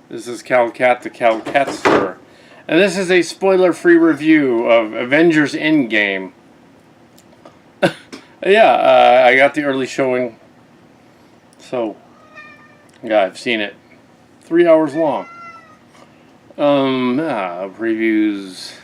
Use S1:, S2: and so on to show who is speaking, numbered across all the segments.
S1: This is Calcat, the Calcatster. And this is a spoiler-free review of Avengers Endgame. Yeah, I got the early showing. So, yeah, I've seen it. 3 hours long. Previews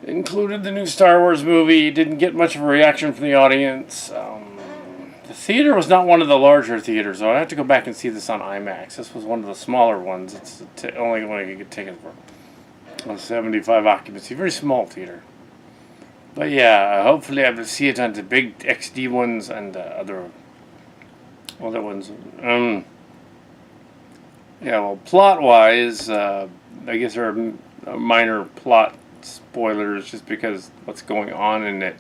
S1: included the new Star Wars movie. Didn't get much of a reaction from the audience. The theater was not one of the larger theaters, so I have to go back and see this on IMAX. This was one of the smaller ones. It's only one you could get tickets for. 75 occupancy, very small theater. But yeah, hopefully I will see it on the big XD ones and other ones. Yeah, well, plot-wise, I guess there are minor plot spoilers just because what's going on in it.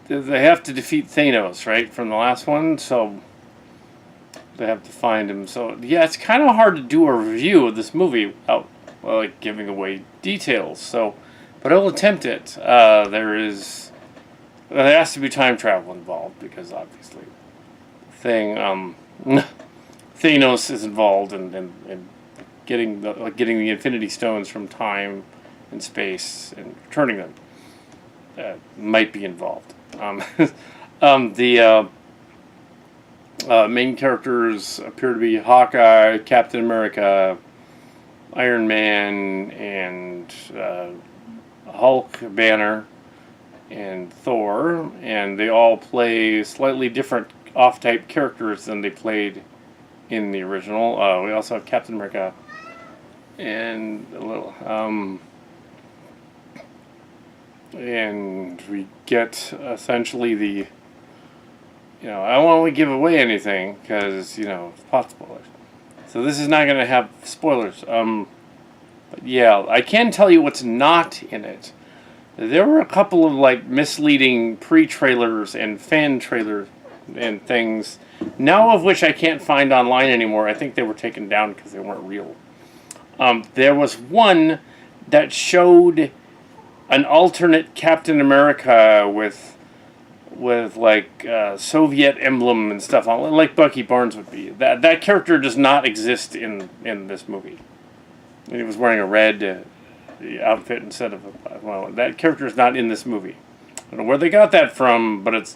S1: They have to defeat Thanos, right, from the last one, so they have to find him. So, yeah, it's kind of hard to do a review of this movie without, giving away details. So, but I'll attempt it. There has to be time travel involved because obviously, Thanos is involved in getting the Infinity Stones from time and space and returning them. Might be involved. The main characters appear to be Hawkeye, Captain America, Iron Man, and Hulk, Banner, and Thor, and they all play slightly different off-type characters than they played in the original. We also have Captain America and a little and we get essentially the, I don't want to give away anything because, it's plot spoilers. So this is not going to have spoilers. But yeah, I can tell you what's not in it. There were a couple of misleading pre-trailers and fan trailers and things, now of which I can't find online anymore. I think they were taken down because they weren't real. There was one that showed an alternate Captain America with Soviet emblem and stuff on, like Bucky Barnes would be. That character does not exist in this movie. And he was wearing a red outfit instead of that character is not in this movie. I don't know where they got that from, but it's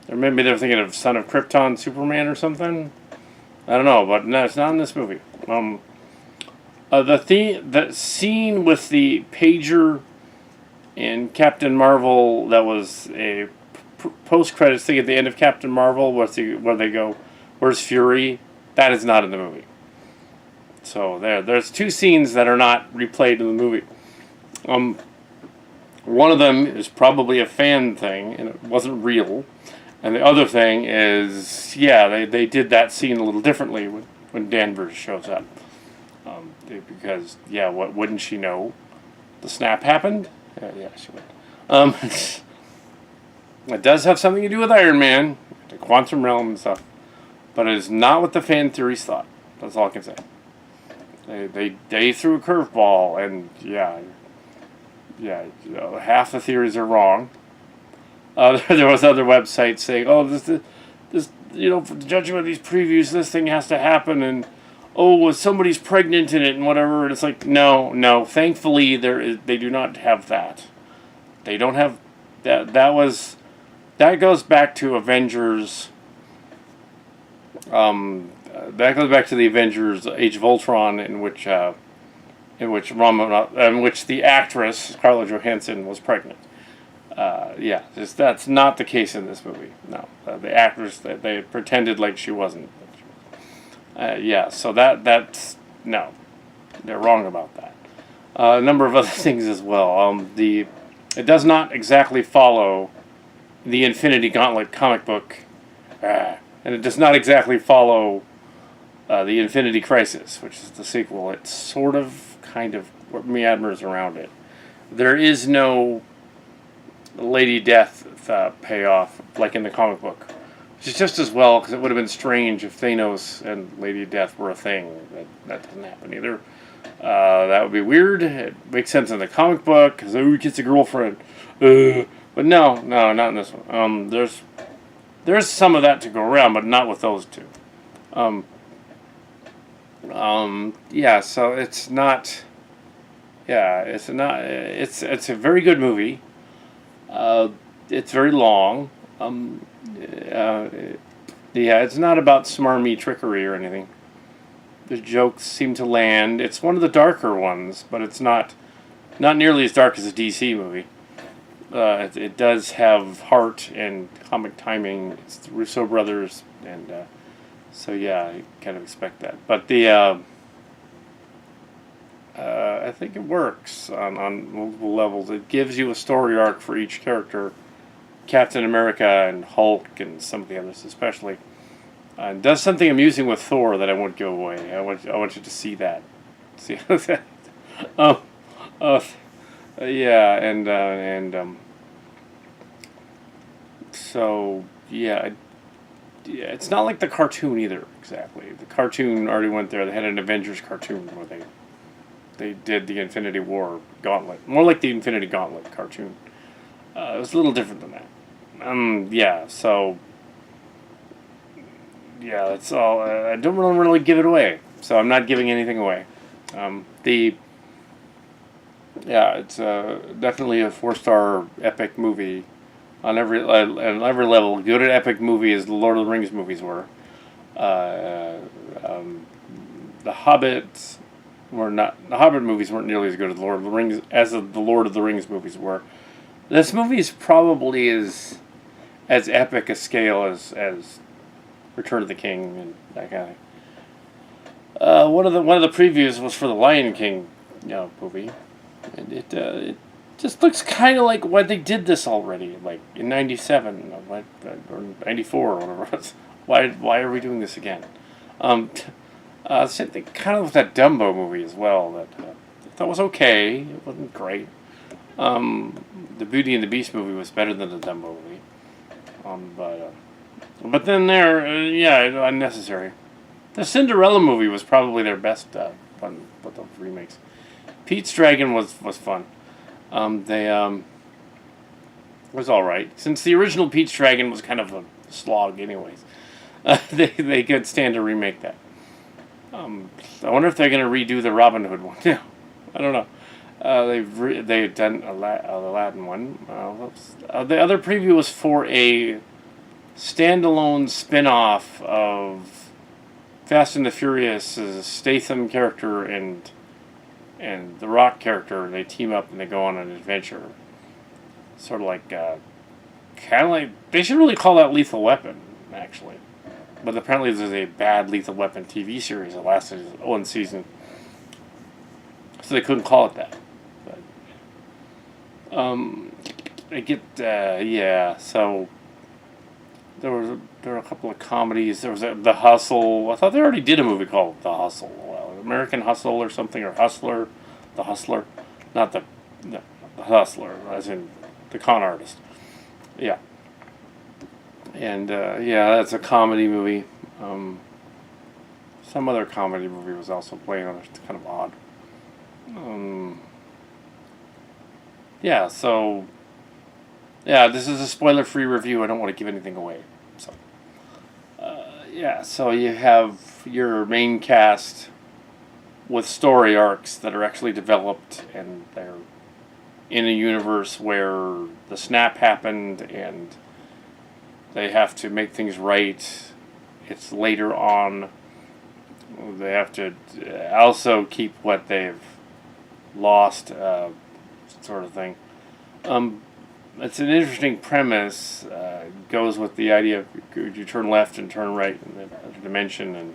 S1: or maybe they're thinking of Son of Krypton, Superman or something. I don't know, but no, it's not in this movie. The scene with the pager in Captain Marvel, that was a post-credits thing at the end of Captain Marvel, where they go, "Where's Fury?" That is not in the movie. So there's two scenes that are not replayed in the movie. One of them is probably a fan thing, and it wasn't real. And the other thing is, they did that scene a little differently when Danvers shows up. Because, what wouldn't she know? The snap happened? Yeah, she would. It does have something to do with Iron Man, the quantum realm and stuff. But it is not what the fan theories thought. That's all I can say. They threw a curveball, and half the theories are wrong. There was other websites saying, this judging by these previews, this thing has to happen, and somebody's pregnant in it and whatever. And it's like, no. Thankfully, they do not have that. They don't have that. That goes back to Avengers. That goes back to the Avengers Age of Ultron, in which the actress Scarlett Johansson was pregnant. That's not the case in this movie. No, the actress they pretended like she wasn't. So that's no, they're wrong about that. A number of other things as well. It does not exactly follow the Infinity Gauntlet comic book, and it does not exactly follow the Infinity Crisis, which is the sequel. It's sort of, kind of meanders around it. There is no Lady Death payoff like in the comic book. Which is just as well, because it would have been strange if Thanos and Lady Death were a thing. That doesn't happen either. That would be weird. It makes sense in the comic book, because he gets a girlfriend. But no, not in this one. There's some of that to go around, but not with those two. Yeah, so it's not. Yeah, it's a very good movie. Uh, it's very long. Um, uh, yeah, it's not about smarmy trickery or anything. The jokes seem to land. It's one of the darker ones, but it's not nearly as dark as a DC movie. It does have heart and comic timing. It's the Russo brothers, and so yeah, I kind of expect that. But I think it works on multiple levels. It gives you a story arc for each character, Captain America and Hulk and some of the others especially. Does something amusing with Thor that I won't give away. I want you to see that. See that. Oh, oh, yeah, and so yeah, yeah, it's not like the cartoon either. Exactly, the cartoon already went there. They had an Avengers cartoon where they did the Infinity War Gauntlet, more like the Infinity Gauntlet cartoon. It was a little different than that. Yeah, so yeah, that's all. I don't really give it away, so I'm not giving anything away. The Yeah, it's definitely a 4-star epic movie on every level. Good at epic movie as the Lord of the Rings movies were. Uh, um, the Hobbit were not. The Hobbit movies weren't nearly as good as the Lord of the Rings the Lord of the Rings movies were. This movie is probably as epic a scale as Return of the King and that kind of thing. One of the previews was for the Lion King, movie, and it just looks kind of like why they did this already, like in '97 or '94 or whatever it was. Why are we doing this again? Um, Same thing, kind of with that Dumbo movie as well. That I thought was okay. It wasn't great. The Beauty and the Beast movie was better than the Dumbo movie. But then yeah, unnecessary. The Cinderella movie was probably their best one with the remakes. Pete's Dragon was fun. They was all right since the original Pete's Dragon was kind of a slog, anyways. They could stand to remake that. I wonder if they're going to redo the Robin Hood one. Yeah, I don't know. They've done the Aladdin one. The other preview was for a standalone spin-off of Fast and the Furious' Statham character and the Rock character. They team up and they go on an adventure. Sort of like, kind of like, they should really call that Lethal Weapon, actually. But apparently there's a bad Lethal Weapon TV series that lasted one season. So they couldn't call it that. But, I get, yeah, so there were a couple of comedies. There was The Hustle. I thought they already did a movie called The Hustle. American Hustle or something, or Hustler. The Hustler. Not the Hustler, as in the con artist. Yeah. And, yeah, that's a comedy movie. Some other comedy movie was also playing on it. It's kind of odd. Yeah, so yeah, this is a spoiler-free review. I don't want to give anything away. So, yeah, so you have your main cast with story arcs that are actually developed, and they're in a universe where the snap happened, and they have to make things right. It's later on. They have to also keep what they've lost, sort of thing. It's an interesting premise. Goes with the idea of you turn left and turn right in the dimension, and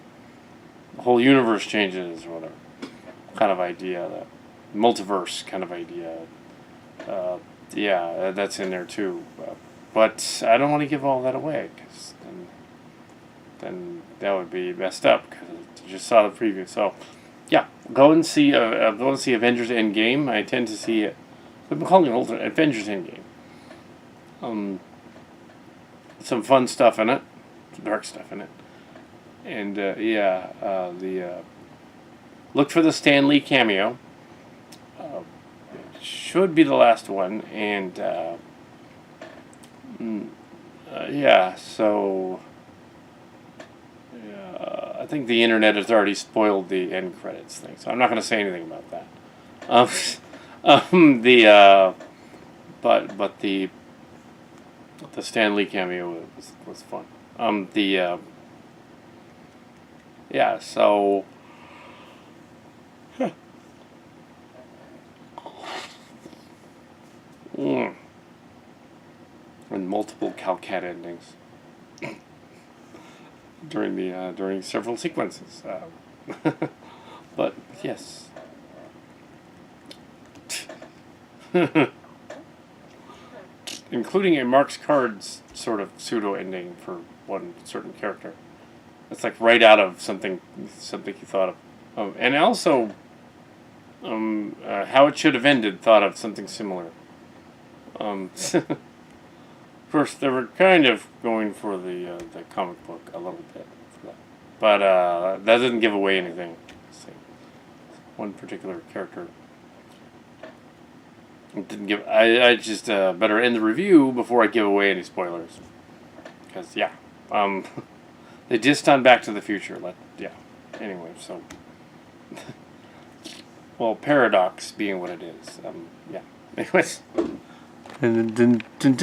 S1: the whole universe changes, or whatever kind of idea. The multiverse kind of idea. Yeah, that's in there too. But I don't want to give all that away, because then that would be messed up, because you just saw the preview. So, yeah, go and see Avengers Endgame. I tend to see it. We've been calling it Avengers Endgame. Some fun stuff in it, some dark stuff in it, and look for the Stan Lee cameo. It should be the last one, and yeah, so I think the internet has already spoiled the end credits thing, so I'm not going to say anything about that. But the Stan Lee cameo was fun. Yeah, so. Mm. And multiple Calcat endings during several sequences. But yes. Including a Mark's Cards sort of pseudo ending for one certain character. It's like right out of something he thought of. And also, How It Should Have Ended thought of something similar. Of course, they were kind of going for the comic book a little bit for that, but that didn't give away anything. So, one particular character didn't give. I just better end the review before I give away any spoilers, because yeah, they dissed on Back to the Future. Anyway, so well, paradox being what it is. Yeah. Anyways.